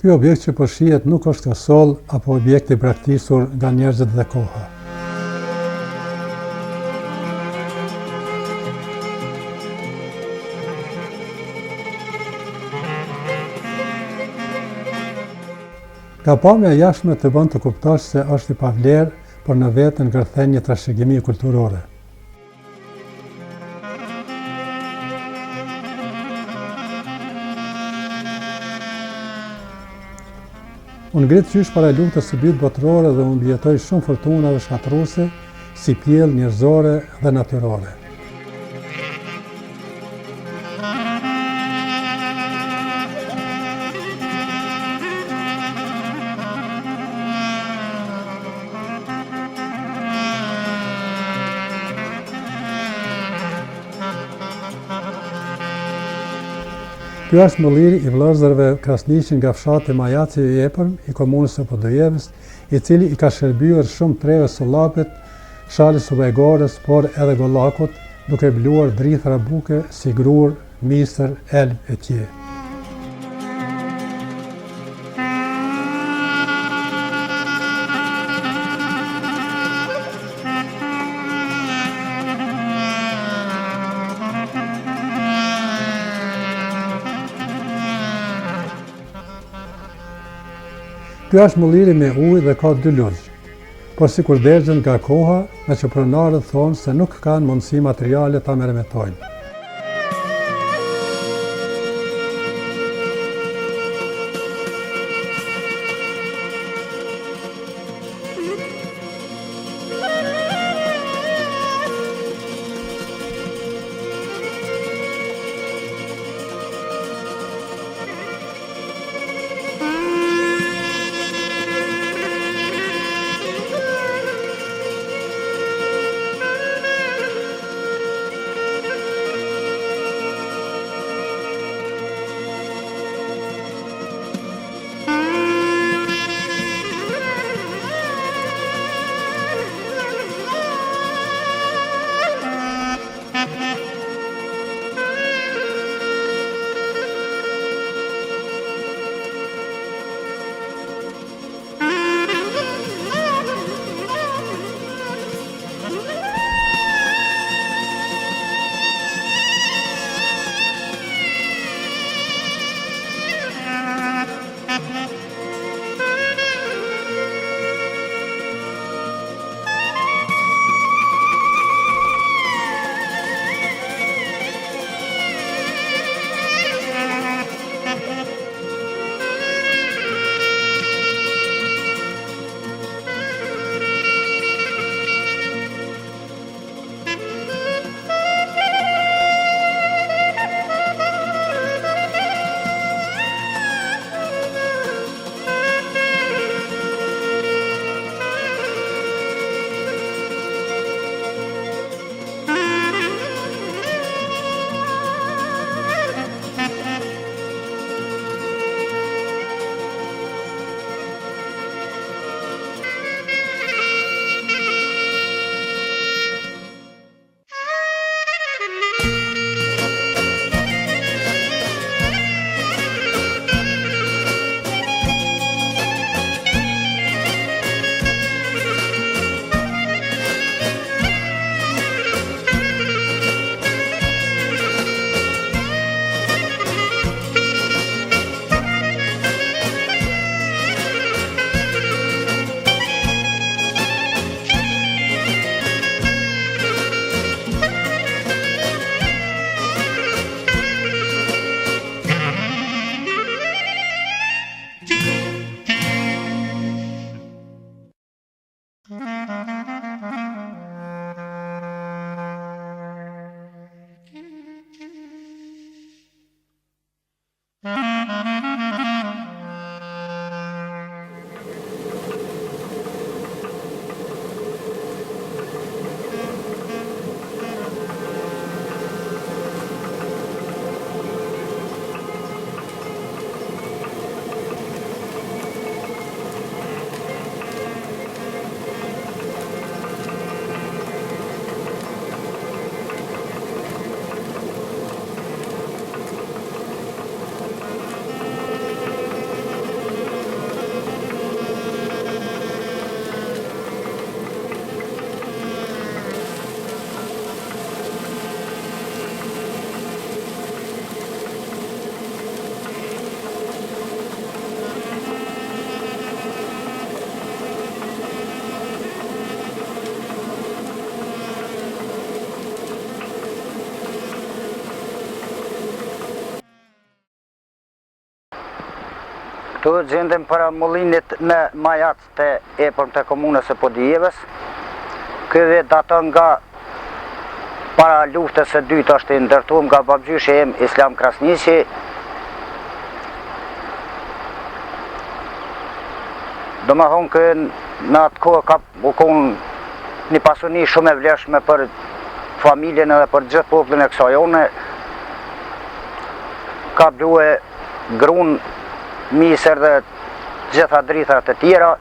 Ky objekt që po shihet nuk është kasoll apo objekt i braktisur nga njerëzit dhe koha. Nga pamja jashtme të bën të kuptosh se është i pavlerë, por në vetën ngërthen një trashëgimi kulturore. Unë ngrit qysh para luftës së dytë botërore dhe unë mbijetoj shumë fortunave shkatërruese, si pjellë njerëzore dhe natyrore. Ky është mëlliri i vëllezërve krasniqin nga fshati Majaci i Epërm i komunës së Podujevës, i cili i ka shërbyer shumë treve Sollapit, Shalit Subajgorës, por edhe Gollakut, duke bluar drithra buke si grur, misër, elb e qe. Ky është mëlliri me ujë dhe ka 2 lugj, por sikur derdhen nga koha, me që pronarët thonë se nuk kanë mundësi materiale ta mermetojnë. Këtu gjendem para mullinit në Majat të epërm të komunës së Podujevës. Ky vit daton nga para luftës së dytë është i ndërtuar nga babgjyshi im Islam Krasniqi. Domethënë që në atë kohë ka u kon një pasuni shumë e vlefshme për familjen edhe për gjithë popullin e kësaj zone. Ka blue grun, misër dhe gjitha drithrat e tjera.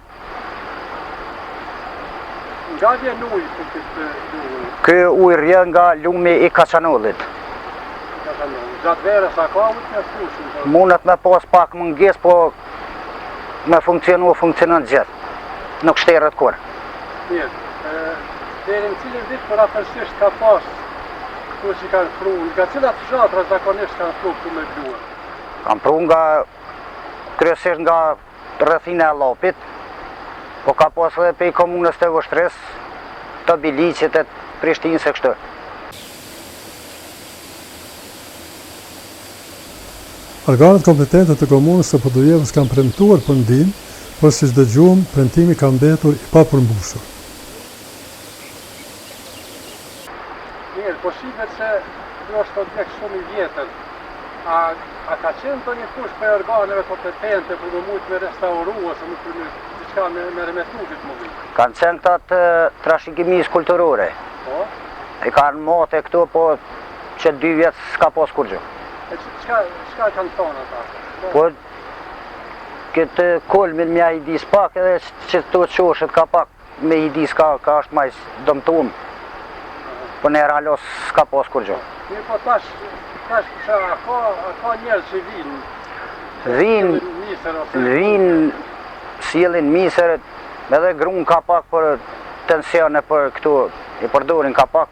Nga vjen uji për këtë lume? Ky ujë rrjedh nga lumi i Kaçanollit. Gjatë verës a ka ujë të fushën? Mundet me pas pak mungesë, po me funksionon gjithë. Nuk shterët kur. Mirë. Deri në cilin vit për afërsisht ka pas këtu që kanë pru, nga cilat fshatra zakonisht kanë pru këtu me bluë? Kanë pru nga kryesisht nga rrethina e Llapit, po ka pas edhe pe komunës të Vështris, të Biliqit, të Prishtinës e kështu. Organet kompetente të komunës së Podujevës kanë premtuar për ndihmë, por siç dëgjuam, premtimi ka mbetur i papërmbushur. Mirë, po shifet se kjo është objekt shumë i vjetër. A ka qenë të një kush për organeve kompetente për do mujtë me restauru ose më për diçka me remetu këtë mulli? Kanë qenë këta trashëgimisë kulturore. Po? I kanë mote këtu, po që 2 vjetë s'ka pas kur gjë. E çka kanë thonë ata? Po këtë kolmin mja i dis pak edhe që të qoshet ka pak me i dis ka është maj dëmtuar. Po në realos s'ka pas kur gjë. Mirë, po tash a ka njerëz që Vinë, sjellin misër, edhe grun ka pak për tensione për këtu, i përdorin ka pak,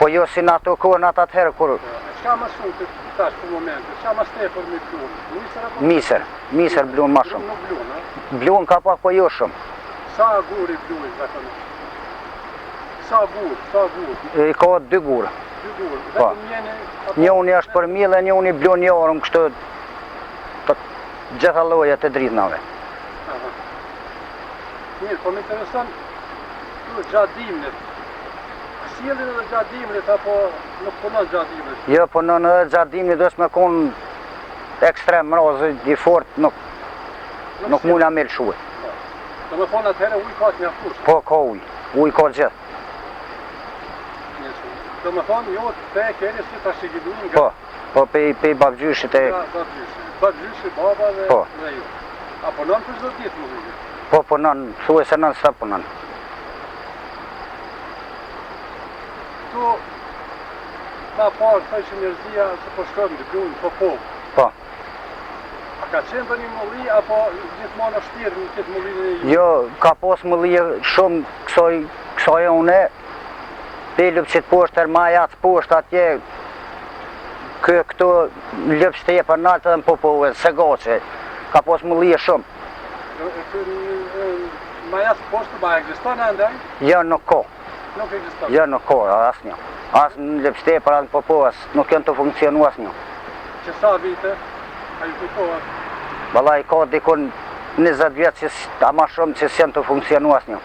po jo si në ato kohën atë atëherë kur... Çka më shumë të tash për momente, çka më tepër me bluën? Misër bluën më shumë. Nuk bluën, a? Bluën ka pak, po jo shumë. Sa gur i bluën zakonisht? Sa gur? I ka 2 gurë. 2 gur. Po. Njëuni është për mille, njëuni bluën një orëm kështu gjitha llojet e drithnave. Mirë, po më intereson gjatë dimrit. Sjellin edhe gjatë dimrit apo nuk punon gjatë dimrit? Jo, punon edhe gjatë dimrit, dhe s'me kon ekstrem mrazë i fort, nuk muna me lëshue. Do me thonë atëherë ujë ka të mjaftueshëm. Po, ka ujë ka gjithë. Do me thonë, jo të e keni si të shikidujnë nga... Po, pe babgjyshit e... Babgjyshit, baba dhe ju. A punon për çdo ditë më vijë? Po, punon, thuaj se non stop punon. Këtu, ma parë, thëshë njerëzia se po shkojmë në bluën po po. Po. A ka qenë të një mulli, apo gjithmonë është thirrë në këtë mullinë e ju? Jo, ka pas mulli shumë kësaj une, pe Lëpçit poshtë, Majat poshtë atje, këtu Lëpçit e për naltë edhe në Popove, Segaçe, ka pas mulli shumë. Majat poshtë ba ekziston ende? Jo, nuk ka. Nuk ekziston? Jo, nuk ka, asnjë. As në Lëpçit e për atë Popovës, nuk janë të funksionu asnjë. Që sa vite? A ju kujtohet? Vallai ka dikon 20 vjetë që ama shumë që s'janë të funksionu asnjë.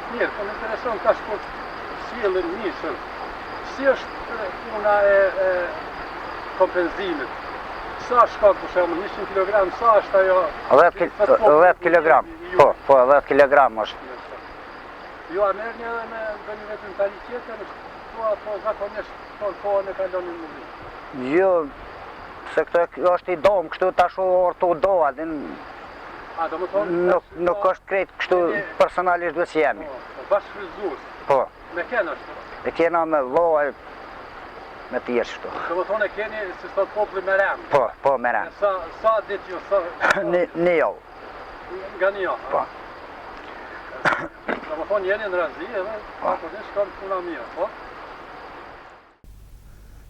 Mirë, po më intereson tash po sjellën misër. Si është puna e kompenzimit? Sa shkon për shembull 100 kg, sa është ajo? 10 kg. Po, 10 kg është. Jo, a merrni edhe me një vetëm tani tjetër, po zakonisht ton kohën e kalon në mulli. Jo, se këtë është i dom, kështu tash orto doa, A, do më thonë... Nuk është krejt kështu personalisht dhe që jemi. Bashkëfrizues. Po. Me kena është? E kena me vloj, me tjerë shtu. Do më thonë e keni, si sot popli me rem? Po, me rem. Sa ditë ju, sa... Një javë. Nga një javë? Po. Do më thonë jeni në razi edhe, ako një shkon puna mirë, po?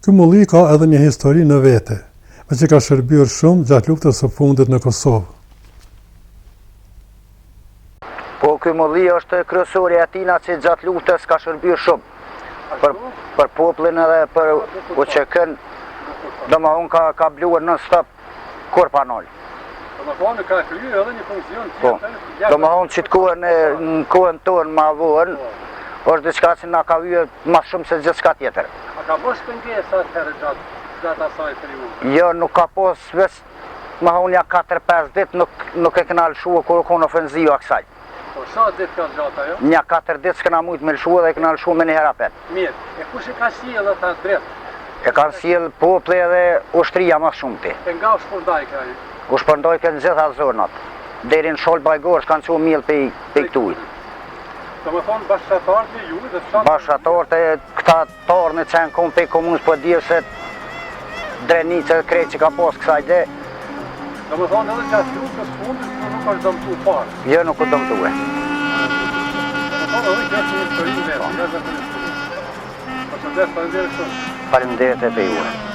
Ky mulli ka edhe një histori në vete, me që ka shërbyer shumë gjatë luftës së fundit në Kosovë. Po, ky mulli është kryesori atina që gjatë luftës ka shërbyer shumë. Për popullin edhe për UÇK-n, domethënë ka bluar non stop kur pa nol. Do më thonë ka kryer edhe një funksion Po, tjetër. do më thonë që në kohën tonë ma vonë, është diçka që na ka vyer ma shumë se gjithçka tjetër. A ka bosh pengesa atëherë gjatë asaj periudhe? Jo, nuk ka pos veç, më thonë ja 4-5 ditë nuk e këna lëshua kur u konë ofenziva kësaj. Po, sa ditë ka gjatë ajo? Nja 4 ditë s'kena mujtë me lëshua dhe e këna lëshua me një herapet. Mirë, e kush e ka sjellë ata drejt? E kanë sjellë populli edhe ushtria më shumë ti. E nga u shpërndaj ka ai? U shpërndoj këtë në gjitha zonat. Deri në Sholë Bajgorë s'kanë që mjellë pe këtuj. Do më thonë bashkëtarët e ju dhe fshatë... Bashkëtarët e këta tarë në qenë konë pe komunës po dhirë se drenicë e krejtë që ka posë kësaj dhe. Do më thonë edhe gjatë grupës fundit nuk është dëmtu parë. Jo, nuk u dëmtue. Do më thonë edhe gjatë një historinë vetë, gjatë një historinë. Po që dhe faleminderit shumë. Faleminderit e pe juve.